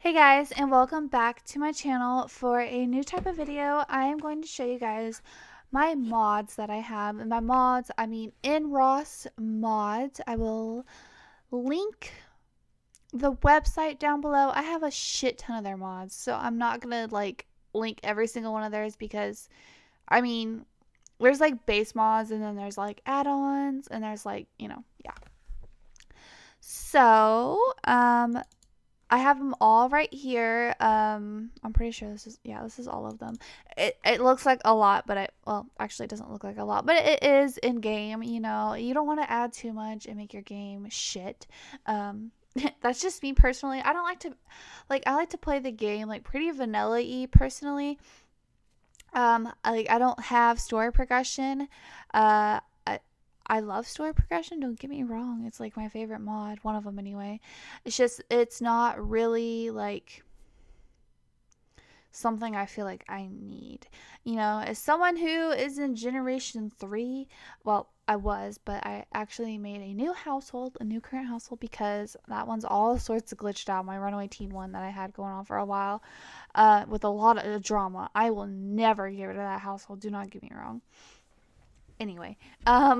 Hey guys, and welcome back to my channel for a new type of video. I am going to show you guys my mods that I have. And by mods, I mean in Ross mods. I will link the website down below. I have a shit ton of their mods, so I'm not gonna link every single one of theirs because I mean there's base mods and then there's add-ons and there's yeah. So, I have them all right here. I'm pretty sure this is all of them. It looks like a lot, but actually it doesn't look like a lot, but it is in game, you know. You don't want to add too much and make your game shit. That's just me personally. I don't like to I like to play the game pretty vanilla-y personally. I don't have story progression. Uh I love story progression, don't get me wrong. It's my favorite mod, one of them anyway. It's just it's not really something I feel like I need. You know, as someone who is in generation 3, well, I was, but I actually made a new household, a new current household, because that one's all sorts of glitched out. My runaway teen one that I had going on for a while, with a lot of drama. I will never get rid of that household, do not get me wrong. Anyway, they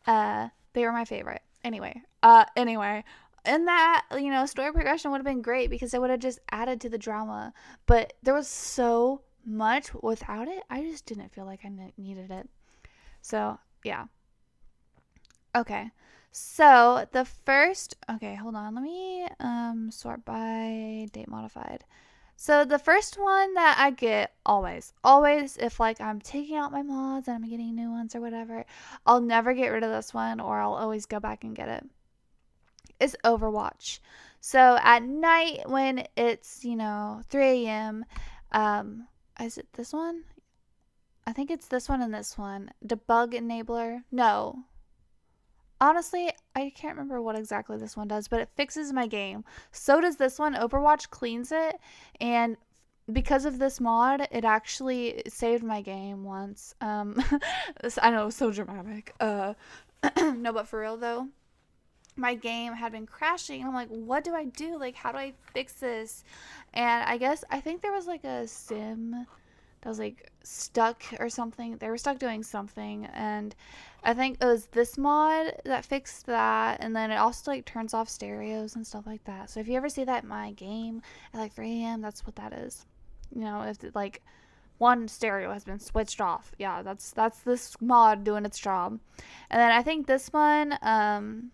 were my favorite. Anyway, and that, story progression would have been great because it would have just added to the drama, but there was so much without it. I just didn't feel like I needed it. So, yeah. Okay. So, hold on. Let me sort by date modified. So the first one that I get always, if I'm taking out my mods and I'm getting new ones or whatever, I'll never get rid of this one, or I'll always go back and get it, is Overwatch. So at night when it's, 3 a.m., is it this one? I think it's this one and this one. Debug enabler. No. Honestly, I can't remember what exactly this one does, but it fixes my game. So does this one. Overwatch cleans it, and because of this mod, it actually saved my game once. I know, so dramatic. No, but for real though, my game had been crashing, and I'm like, what do I do? How do I fix this? And I think there was a sim that was stuck or something. They were stuck doing something, and I think it was this mod that fixed that. And then it also turns off stereos and stuff like that. So if you ever see that in my game at 3 a.m., that's what that is. If one stereo has been switched off, yeah, that's this mod doing its job. And then I think this one, God,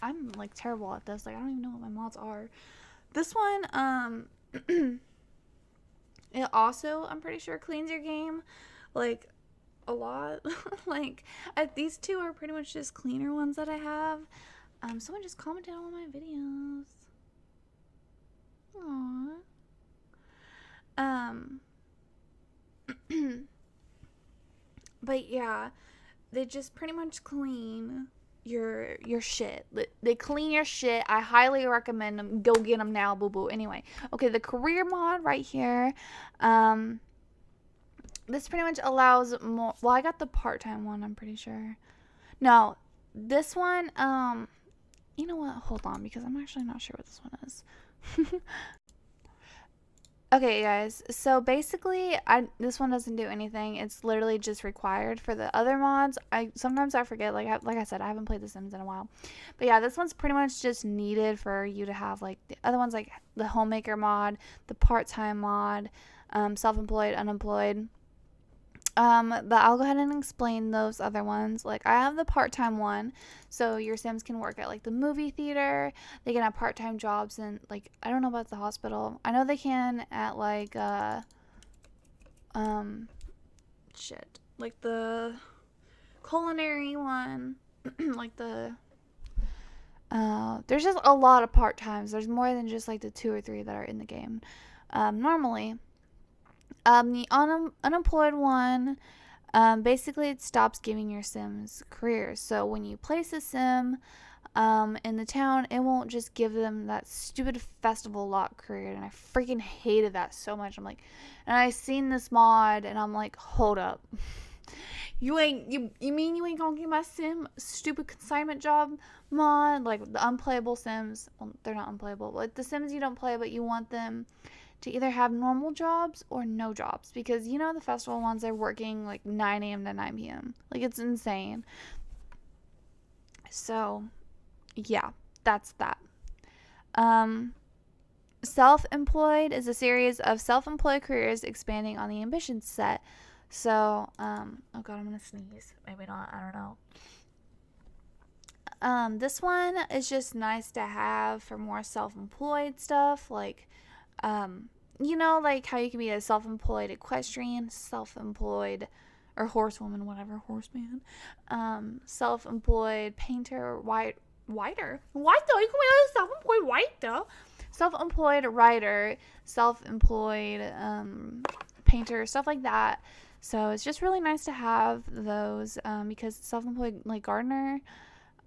I'm terrible at this. I don't even know what my mods are. This one, it also, I'm pretty sure, cleans your game a lot. These two are pretty much just cleaner ones that I have. Someone just commented on my videos. Aww. But yeah, they just pretty much clean your shit. They clean your shit. I highly recommend them. Go get them now, boo boo. Anyway, okay, the career mod right here. This pretty much allows more. Well, I got the part-time one, I'm pretty sure. No, this one, you know what? Hold on, because I'm actually not sure what this one is. Okay, guys, so basically, this one doesn't do anything. It's literally just required. For the other mods, sometimes I forget. Like I said, I haven't played The Sims in a while. But yeah, this one's pretty much just needed for you to have the other ones, like the homemaker mod, the part-time mod, self-employed, unemployed. But I'll go ahead and explain those other ones. I have the part-time one, so your Sims can work at the movie theater. They can have part-time jobs, and I don't know about the hospital. I know they can at the culinary one. There's just a lot of part-times. There's more than just the 2 or 3 that are in the game normally. The unemployed one, basically it stops giving your Sims careers. So when you place a Sim in the town, it won't just give them that stupid festival lot career. And I freaking hated that so much. And I seen this mod and I'm like, hold up. You mean you ain't gonna get my sim stupid consignment job mod? Like the unplayable sims. Well, they're not unplayable. Like the sims you don't play, but you want them to either have normal jobs or no jobs. Because you know the festival ones are working like 9 a.m. to 9 p.m. Like it's insane. So yeah, that's that. Um Self-employed is a series of self-employed careers expanding on the ambition set. So, oh god, I'm gonna sneeze. Maybe not. I don't know. This one is just nice to have for more self-employed stuff, like, like how you can be a self-employed equestrian, self-employed, or horsewoman, whatever, horseman, self-employed painter, whiter. You can be a self-employed whiter. Self-employed writer, self-employed painter, stuff like that. So it's just really nice to have those because self-employed like gardener.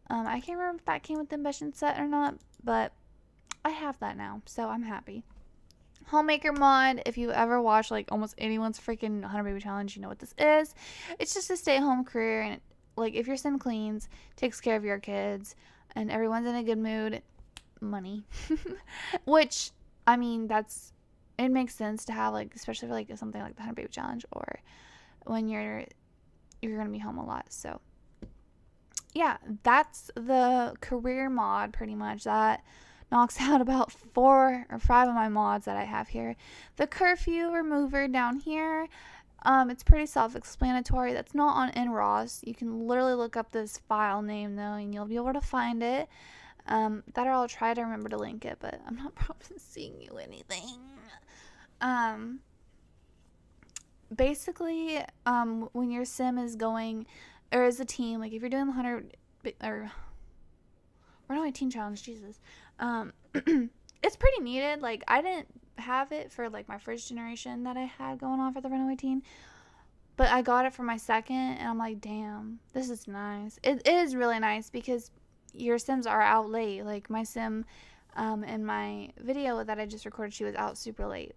I can't remember if that came with the ambition set or not, but I have that now, so I'm happy. Homemaker mod, if you ever watch like almost anyone's freaking 100 baby challenge, you know what this is. It's just a stay-at-home career, and like if your sim cleans, takes care of your kids, and everyone's in a good mood, money. Which, I mean, it makes sense to have, like, especially for like something like the 100 baby challenge, or when you're gonna be home a lot. So yeah, that's the career mod pretty much. That knocks out about 4 or 5 of my mods that I have here. The curfew remover down here, it's pretty self-explanatory. That's not on NROS. You can literally look up this file name though, and you'll be able to find it. That or I'll try to remember to link it, but I'm not promising you anything. Basically, when your sim is going, or as a team, like if you're doing the 100, or Runaway Teen Challenge, Jesus, it's pretty needed. Like, I didn't have it for, like, my first generation that I had going on for the Runaway Teen, but I got it for my second, and I'm like, damn, this is nice. It is really nice because your sims are out late. Like my sim in my video that I just recorded, she was out super late.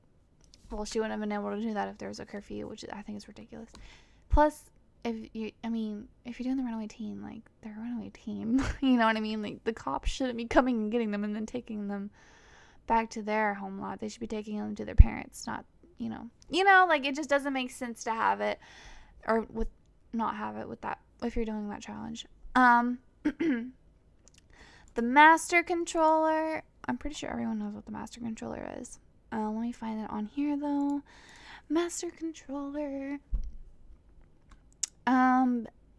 Well, she wouldn't have been able to do that if there was a curfew, which I think is ridiculous. Plus, if you're doing the Runaway Teen, like, they're a runaway teen. You know what I mean? Like, the cops shouldn't be coming and getting them and then taking them back to their home lot. They should be taking them to their parents, not, like, it just doesn't make sense to have it, or not have it with that, if you're doing that challenge. The master controller, I'm pretty sure everyone knows what the master controller is. Let me find it on here though. Master controller.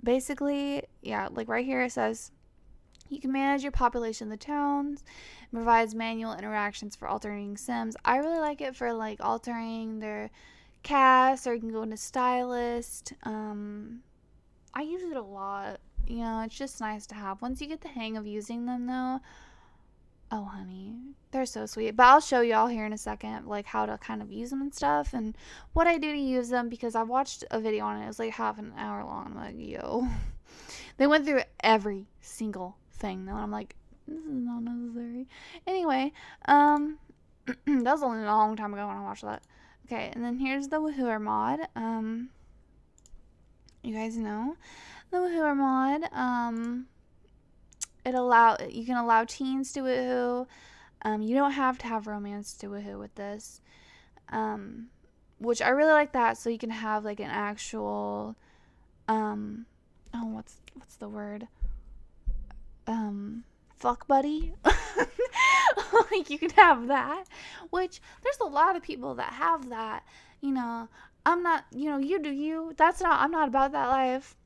Basically, yeah, like right here it says you can manage your population of the towns, provides manual interactions for altering sims. I really like it for like altering their cast, or you can go into stylist. I use it a lot. It's just nice to have. Once you get the hang of using them, though, oh, honey, they're so sweet. But I'll show y'all here in a second, like, how to kind of use them and stuff, and what I do to use them, because I watched a video on it. It was, like, half an hour long. I'm like, yo. They went through every single thing, though, and I'm like, this is not necessary. Anyway, that was only a long time ago when I watched that. Okay, and then here's the Woohooer mod. You guys know the Woohooer mod. You can allow teens to woohoo. You don't have to have romance to woohoo with this. Which I really like that, so you can have like an actual what's the word? Fuck buddy. Like, you can have that, which there's a lot of people that have that. I'm not, you do you. I'm not about that life.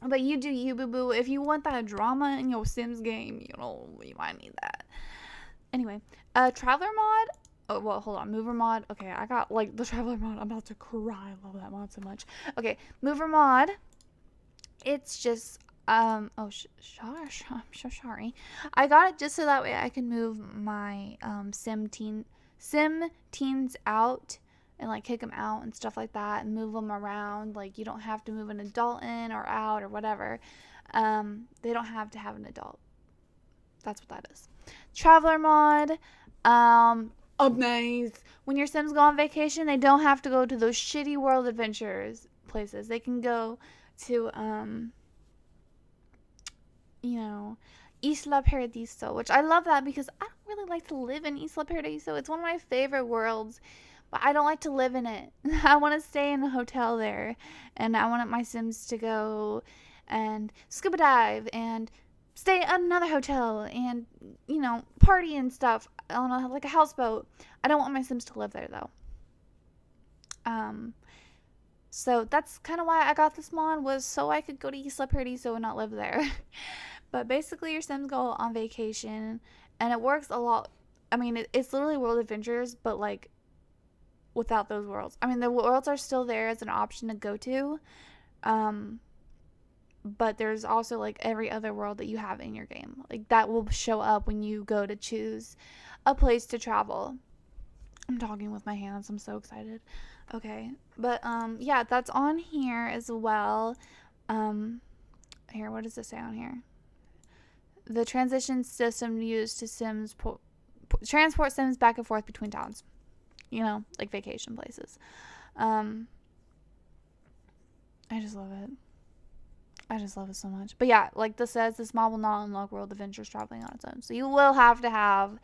But you do you, boo-boo. If you want that drama in your Sims game, you might need that. Anyway, Traveler mod. Oh, well, hold on. Mover mod. Okay, I got, like, the Traveler mod. I'm about to cry. I love that mod so much. Okay, Mover mod. It's just, I'm so sorry. I got it just so that way I can move my, sim teens out, and like kick them out and stuff like that, and move them around. Like, you don't have to move an adult in or out or whatever. They don't have to have an adult. That's what that is. Traveler mod. Amazing. When your Sims go on vacation, they don't have to go to those shitty world adventures. places. They can go to you know, Isla Paradiso, which I love that because I don't really like to live in Isla Paradiso. It's one of my favorite worlds, but I don't like to live in it. I want to stay in a hotel there, and I want my Sims to go and scuba dive and stay at another hotel and, party and stuff on like a houseboat. I don't want my Sims to live there though. So that's kind of why I got this mod, was so I could go to Isla Paradiso and not live there. But basically, your Sims go on vacation, and it works a lot. I mean, it's literally World Adventures, but like without those worlds. I mean, the worlds are still there as an option to go to, but there's also like every other world that you have in your game. Like that will show up when you go to choose a place to travel. I'm talking with my hands. I'm so excited. Okay, but yeah, that's on here as well. Here, what does it say on here? The transition system used to transport Sims back and forth between towns. Like vacation places. I just love it. I just love it so much. But yeah, like this says, this mod will not unlock World Adventures traveling on its own. So you will have to have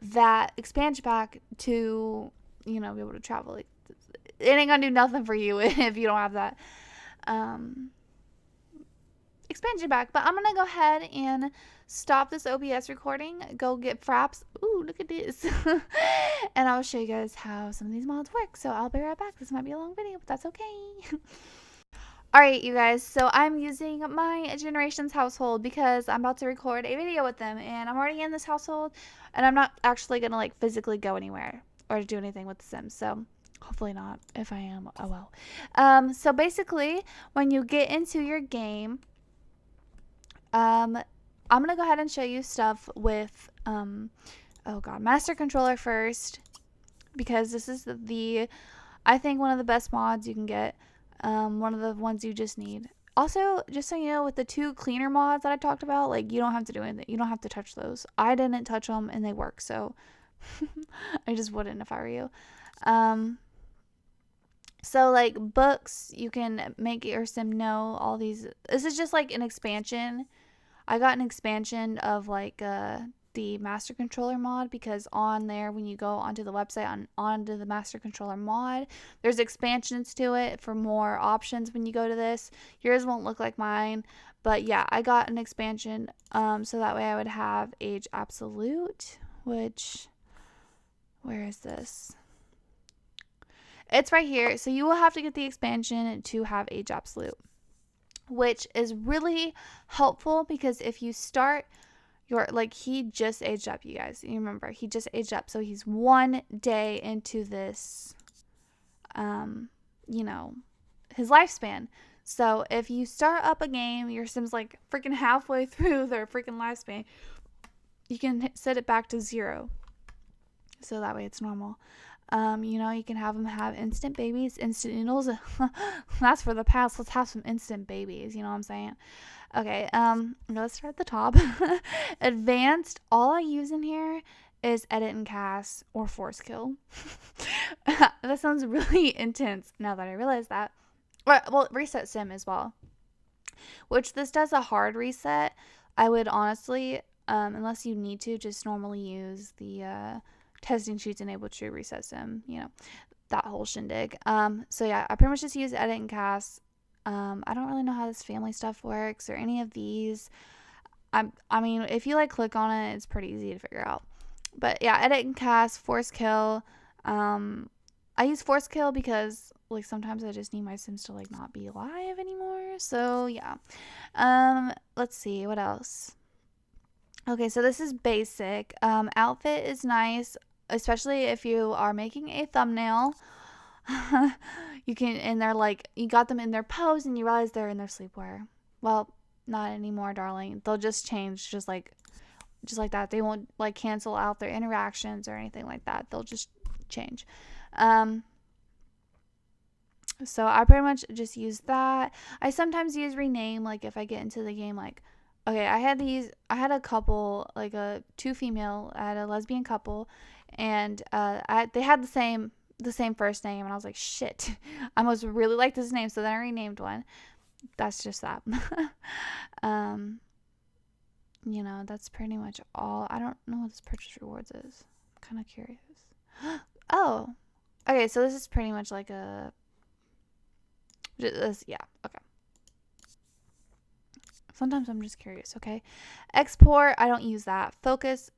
that expansion pack to, be able to travel. Like, it ain't gonna do nothing for you if you don't have that expansion pack. But I'm gonna go ahead and stop this OBS recording, go get fraps. Ooh, look at this. And I'll show you guys how some of these mods work. So I'll be right back. This might be a long video, but that's okay. Alright, you guys, so I'm using my Generations household because I'm about to record a video with them, and I'm already in this household, and I'm not actually going to, like, physically go anywhere or do anything with the Sims, so hopefully not. If I am, oh well. So basically, when you get into your game, I'm going to go ahead and show you stuff with, Master Controller first, because this is I think one of the best mods you can get. One of the ones you just need. Also, just so you know, with the 2 cleaner mods that I talked about, like, you don't have to do anything. You don't have to touch those. I didn't touch them, and they work, so I just wouldn't if I were you. So, like, books, you can make your Sim know all these. This is just, like, an expansion. I got an expansion of, like, the Master Controller mod, because on there, when you go onto the website onto the Master Controller mod, there's expansions to it for more options when you go to this. Yours won't look like mine, but yeah, I got an expansion so that way I would have Age Absolute, which, where is this? It's right here. So you will have to get the expansion to have Age Absolute, which is really helpful, because if you start he just aged up, you guys. You remember, he just aged up. So he's 1 day into this, his lifespan. So if you start up a game, your Sim's like freaking halfway through their freaking lifespan, you can set it back to 0. So that way it's normal. You can have them have instant babies, instant noodles. That's for the past. Let's have some instant babies. You know what I'm saying? Okay, let's start at the top. Advanced, all I use in here is edit and cast or force kill. That sounds really intense now that I realize that. Well, reset sim as well, which this does a hard reset. I would honestly, unless you need to, just normally use the testing sheets enabled to reset sim, that whole shindig. So yeah, I pretty much just use edit and cast. I don't really know how this family stuff works or any of these. I mean, if you click on it, it's pretty easy to figure out. But yeah, edit and cast, force kill. I use force kill because sometimes I just need my Sims to not be alive anymore. So yeah. Let's see what else. Okay, so this is basic. Outfit is nice, especially if you are making a thumbnail. You can, and they're you got them in their pose and you realize they're in their sleepwear. Well, not anymore, darling. They'll just change just like that. They won't cancel out their interactions or anything like that. They'll just change. So I pretty much just use that. I sometimes use rename, if I get into the game, okay, I had a couple, a 2 female, I had a lesbian couple, and they had the same the same first name, and I was like, shit, I must really like this name. So then I renamed one. That's just that. You know, that's pretty much all. I don't know what this purchase rewards is. I'm kind of curious. Oh, okay. So this is pretty much like a. Yeah. Okay. Sometimes I'm just curious. Okay. Export. I don't use that. Focus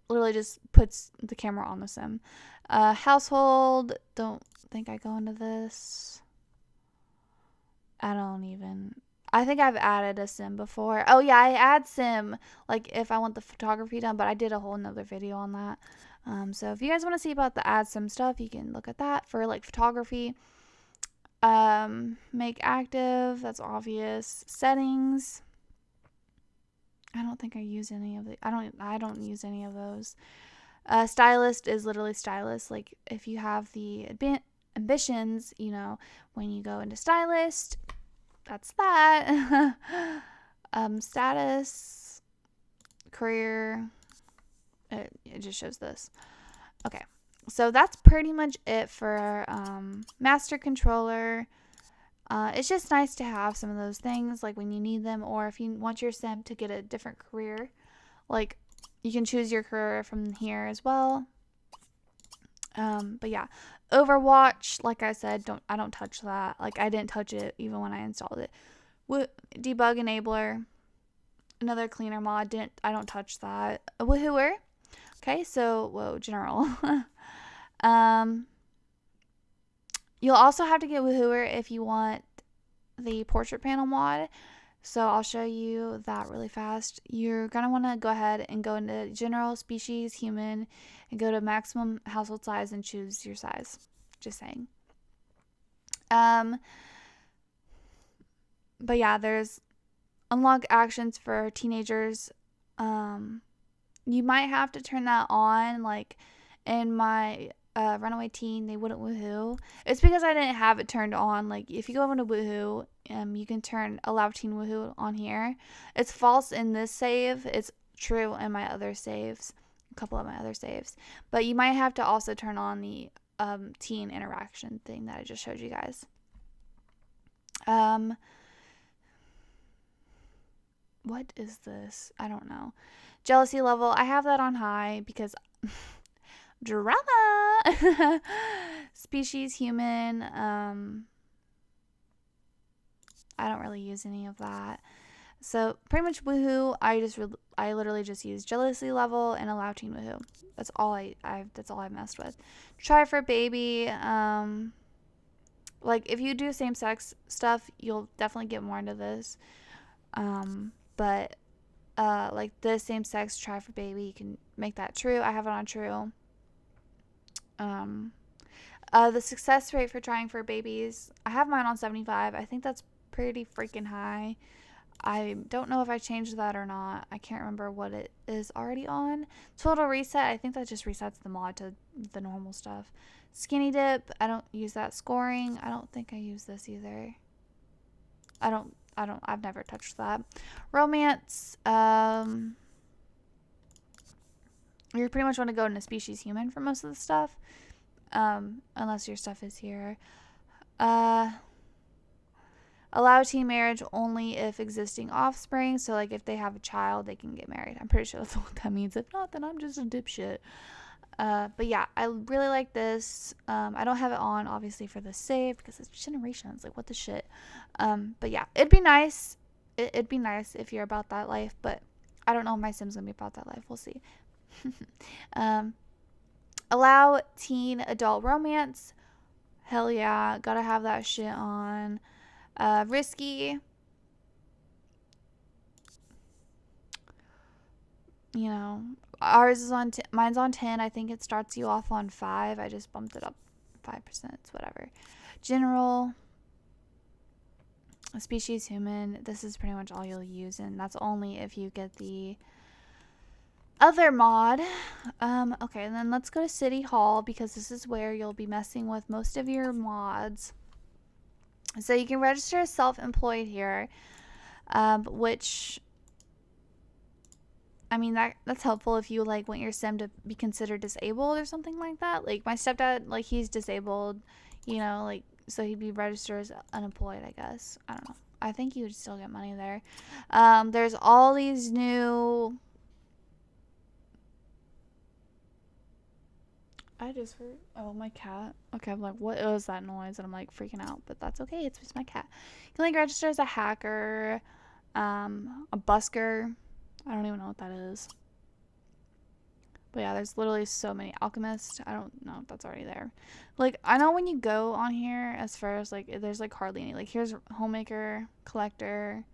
literally just puts the camera on the sim. Household. Don't think I go into this. I think I've added a sim before. Oh yeah, I add sim like if I want the photography done, but I did a whole nother video on that. So if you guys want to see about the add sim stuff, you can look at that for like photography. Make active, that's obvious. Settings. I don't think I use any of the I don't use any of those. Stylist is literally stylist. Like if you have the ambitions, you know, when you go into stylist, that's that. Status, career, it just shows this. Okay, so that's pretty much it for master controller. It's just nice to have some of those things like when you need them, or if you want your sim to get a different career, like you can choose your career from here as well. But yeah, Overwatch, like I said, I don't touch that. Like I didn't touch it even when I installed it. Debug enabler, another cleaner mod. I don't touch that. A woohooer. Okay, so general. You'll also have to get woohooer if you want the portrait panel mod. So I'll show you that really fast. You're going to want to go ahead and go into general, species, human, and go to maximum household size and choose your size. Just saying. But yeah, there's unlock actions for teenagers. You might have to turn that on. Like in my runaway teen, they wouldn't woohoo. It's because I didn't have it turned on. Like if you go into woohoo, you can turn allow teen woohoo on here. It's false in this save. It's true in my other saves, a couple of my other saves. But you might have to also turn on the teen interaction thing that I just showed you guys. What is this? I don't know. Jealousy level. I have that on high because drama. Species human. I don't really use any of that. So pretty much woohoo. I literally just use jealousy level and allow teen woohoo. That's all that's all I messed with. Try for baby. Like if you do same sex stuff, you'll definitely get more into this. But like the same sex try for baby, you can make that true. I have it on true. The success rate for trying for babies, I have mine on 75. I think that's pretty freaking high. I don't know if I changed that or not. I can't remember what it is already on. Total reset, I think that just resets the mod to the normal stuff. Skinny dip, I don't use that. Scoring, I don't think I use this either. I've never touched that. Romance, you pretty much want to go into species human for most of the stuff. Unless your stuff is here. Allow teen marriage only if existing offspring. So like if they have a child, they can get married. I'm pretty sure that's what that means. If not, then I'm just a dipshit. But yeah, I really like this. I don't have it on obviously for the save because it's generations. Like what the shit. But yeah, it'd be nice. It'd be nice if you're about that life, but I don't know if my sim's gonna be about that life. We'll see. Allow teen adult romance. Hell yeah, gotta have that shit on. Risky. You know, ours is on mine's on 10. I think it starts you off on 5. I just bumped it up 5%. It's whatever. General. Species human. This is pretty much all you'll use, and that's only if you get the other mod. Okay, and then let's go to City Hall because this is where you'll be messing with most of your mods. So you can register as self-employed here, which I mean, that's helpful if you like want your sim to be considered disabled or something like that. Like my stepdad, like he's disabled, you know, like so he'd be registered as unemployed, I guess. I don't know. I think you would still get money there. There's all these new. I just heard. Oh, my cat. Okay, I'm like, what is that noise? And I'm like freaking out, but that's okay. It's just my cat. You can like register as a hacker, a busker. I don't even know what that is. But yeah, there's literally so many alchemists. I don't know if that's already there. Like, I know when you go on here, as far as like, there's like hardly any. Like, here's homemaker, collector.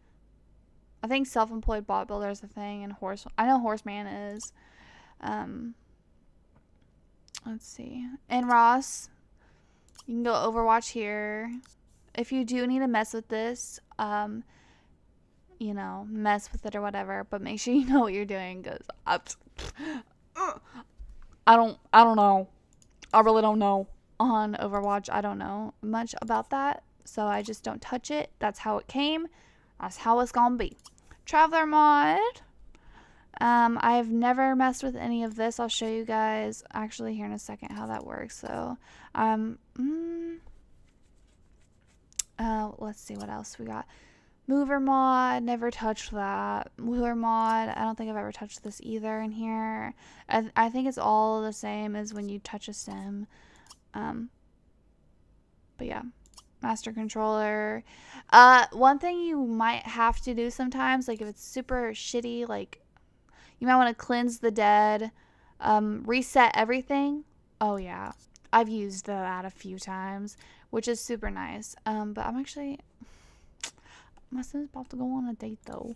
I think self-employed bot builder is a thing, and horse. I know horseman is. Um, let's see. And Ross, you can go Overwatch here. If you do need to mess with this, you know, mess with it or whatever, but make sure you know what you're doing, because I don't know. I really don't know. On Overwatch, I don't know much about that, so I just don't touch it. That's how it came. That's how it's gonna be. Traveler mod. I've never messed with any of this. I'll show you guys actually here in a second how that works. So, let's see what else we got. Mover mod, never touched that. Mover mod, I don't think I've ever touched this either in here. I think it's all the same as when you touch a sim. But yeah, master controller. One thing you might have to do sometimes, like if it's super shitty, like you might want to cleanse the dead, reset everything. Oh yeah, I've used that a few times, which is super nice. But I'm actually, my son's about to go on a date though.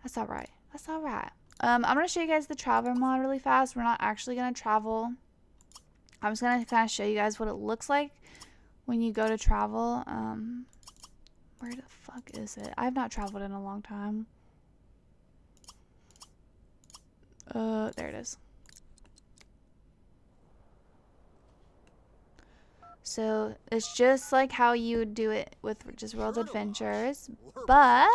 That's all right. That's all right. I'm gonna show you guys the traveler mod really fast. We're not actually gonna travel. I'm just gonna kind of show you guys what it looks like when you go to travel. Where the fuck is it? I've not traveled in a long time. There it is. So it's just like how you would do it with just World Adventures, but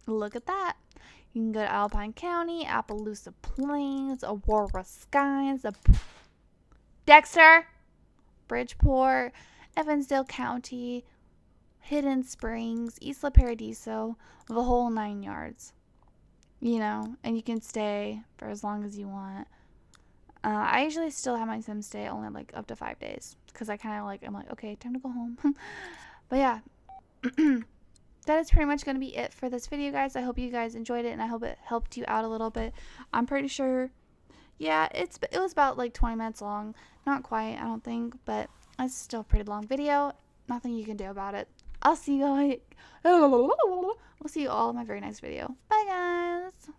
look at that. You can go to Alpine County, Appaloosa Plains, Aurora Skies, Dexter, Bridgeport, Evansdale County, Hidden Springs, Isla Paradiso, the whole 9 yards. You know, and you can stay for as long as you want. I usually still have my sim stay only like up to 5 days because I kind of like, I'm like, okay, time to go home. But yeah, that is pretty much going to be it for this video, guys. I hope you guys enjoyed it, and I hope it helped you out a little bit. I'm pretty sure, yeah, it was about like 20 minutes long. Not quite, I don't think, but it's still a pretty long video. Nothing you can do about it. I'll see you guys. We'll see you all in my very next video. Bye, guys.